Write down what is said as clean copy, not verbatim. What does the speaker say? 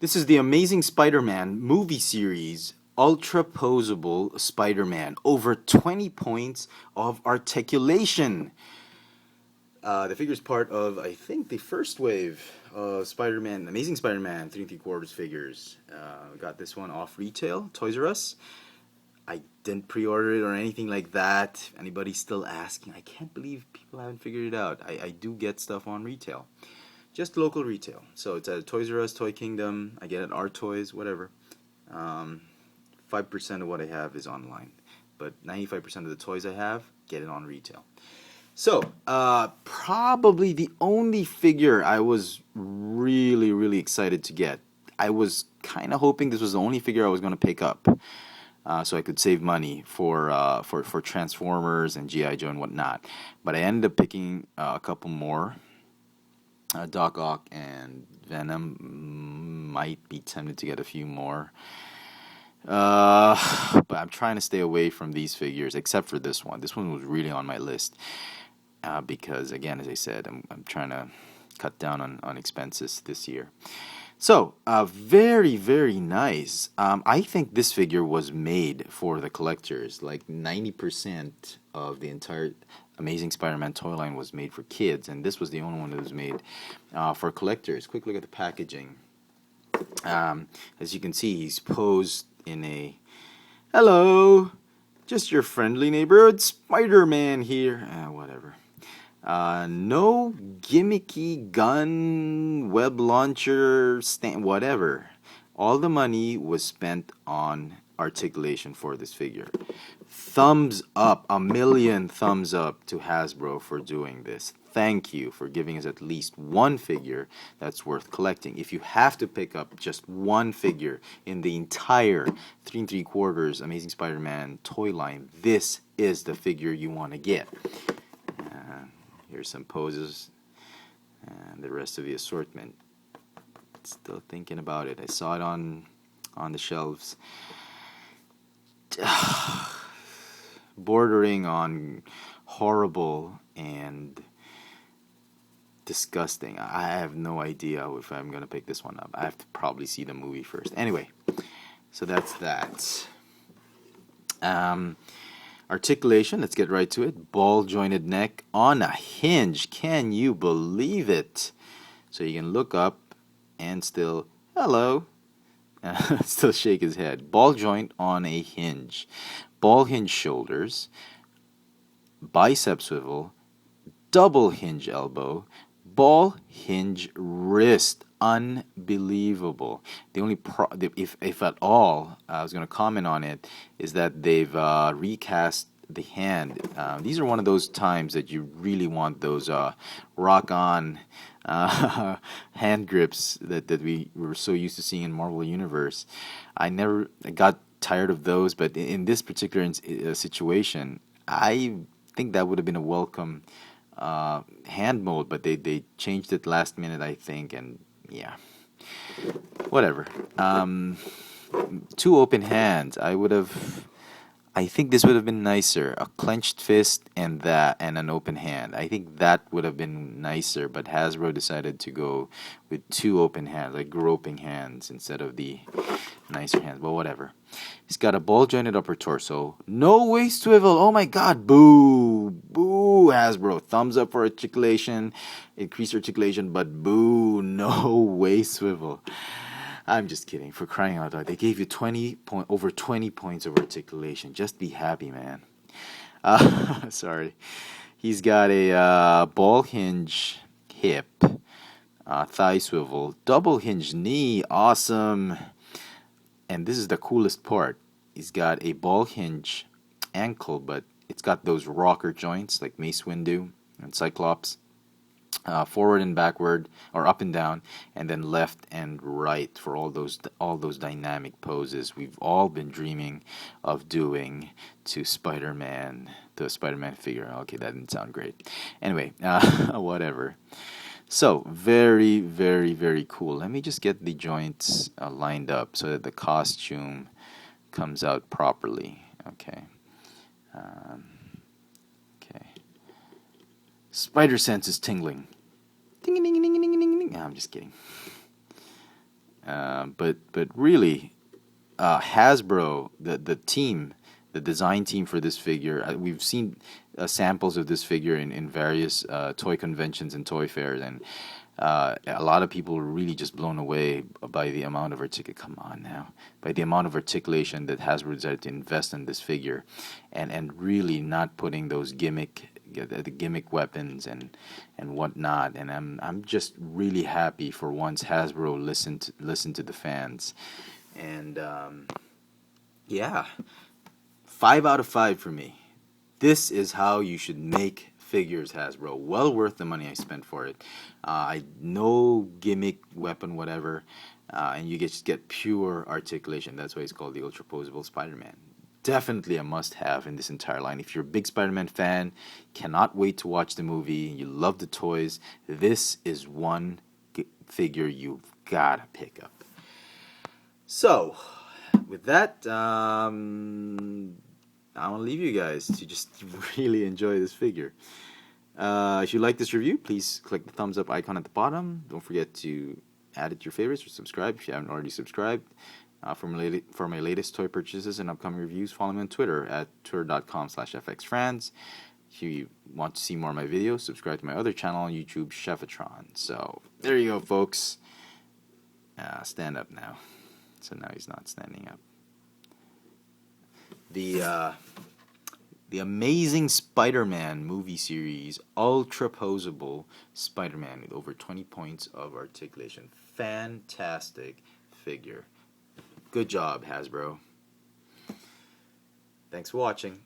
This is the Amazing Spider-Man movie series, Ultra-Poseable Spider-Man. Over 20 points of articulation. The figure is part of, I think, the first wave of Spider-Man, Amazing Spider-Man 3 3/4 figures. Got this one off retail, Toys R Us. I didn't pre-order it or anything like that. If anybody's still asking, I can't believe people haven't figured it out. I do get stuff on retail. Just local retail. So it's at Toys R Us, Toy Kingdom. I get it at Art Toys, whatever. 5% of what I have is online. But 95% of the toys I have, get it on retail. So, probably the only figure I was really excited to get. I was kind of hoping this was the only figure I was going to pick up. So I could save money for Transformers and G.I. Joe and whatnot. But I ended up picking a couple more. Doc Ock and Venom. Might be tempted to get a few more. But I'm trying to stay away from these figures, except for this one. This one was really on my list. Because, again, as I said, I'm trying to cut down on expenses this year. So, very nice. I think this figure was made for the collectors. Like 90% of the entire Amazing Spider-Man toy line was made for kids, and this was the only one that was made for collectors. Quick look at the packaging. As you can see, he's posed in a, hello, just your friendly neighborhood Spider-Man here. Whatever. No gimmicky gun, web launcher, whatever. All the money was spent on articulation for this figure. Thumbs up, a million thumbs up to Hasbro for doing this. Thank you for giving us at least one figure that's worth collecting. If you have to pick up just one figure in the entire 3 3/4 Amazing Spider-Man toy line, this is the figure you want to get. Here's some poses and the rest of the assortment. Still thinking about it. I saw it on the shelves. Bordering on horrible and disgusting. I have no idea if I'm going to pick this one up. I have to probably see the movie first. Anyway, so that's that. Articulation, let's get right to it. Ball jointed neck on a hinge. Can you believe it? So you can look up and still, hello, still shake his head. Ball joint on a hinge. Ball hinge shoulders. Bicep swivel. Double hinge elbow. Ball hinge wrist. Unbelievable. The only if at all, I was going to comment on it, is that they've recast the hand. These are one of those times that you really want those rock-on hand grips that we were so used to seeing in Marvel Universe. I got tired of those, but in this particular situation, I think that would have been a welcome hand mold, but they changed it last minute, I think, and yeah, whatever. Two open hands. I think this would have been nicer. A clenched fist and an open hand. I think that would have been nicer, but Hasbro decided to go with two open hands, like groping hands, instead of the nicer hands. But whatever. He's got a ball jointed upper torso. No waist swivel. Oh my god. Boo. Boo, Hasbro. Thumbs up for articulation. Increased articulation, but boo. No waist swivel. I'm just kidding. For crying out loud. They gave you over 20 points of articulation. Just be happy, man. Sorry. He's got a ball hinge hip. Thigh swivel. Double hinge knee. Awesome. And this is the coolest part. He's got a ball hinge ankle, but it's got those rocker joints like Mace Windu and Cyclops. Forward and backward, or up and down, and then left and right for all those dynamic poses we've all been dreaming of doing to Spider-Man, the Spider-Man figure. Okay, that didn't sound great. Anyway, whatever. So, very cool. Let me just get the joints lined up so that the costume comes out properly. Okay. Okay. Spider sense is tingling. Ding ding ding ding ding ding ding. No, I'm just kidding. But really, Hasbro, the team, the design team for this figure, we've seen samples of this figure in various toy conventions and toy fairs, and a lot of people were really just blown away by the amount of come on now, by the amount of articulation that Hasbro decided to invest in this figure, and really not putting those the gimmick weapons and whatnot. And I'm just really happy for once Hasbro listened to the fans. And yeah, 5 out of 5 for me. This is how you should make figures, Hasbro. Well worth the money I spent for it. No gimmick weapon, whatever, and you just get pure articulation. That's why it's called the Ultra-Poseable Spider-Man. Definitely a must-have in this entire line. If you're a big Spider-Man fan, cannot wait to watch the movie, you love the toys, this is one figure you've gotta pick up. So, with that, I want to leave you guys to just really enjoy this figure. If you like this review, please click the thumbs up icon at the bottom. Don't forget to add it to your favorites or subscribe if you haven't already subscribed. For my latest toy purchases and upcoming reviews, follow me on Twitter at twitter.com/fxfranz. If you want to see more of my videos, subscribe to my other channel on YouTube, Chefatron. So, there you go, folks. Stand up now. So now he's not standing up. The Amazing Spider-Man movie series, Ultra-Poseable Spider-Man with over 20 points of articulation. Fantastic figure. Good job, Hasbro. Thanks for watching.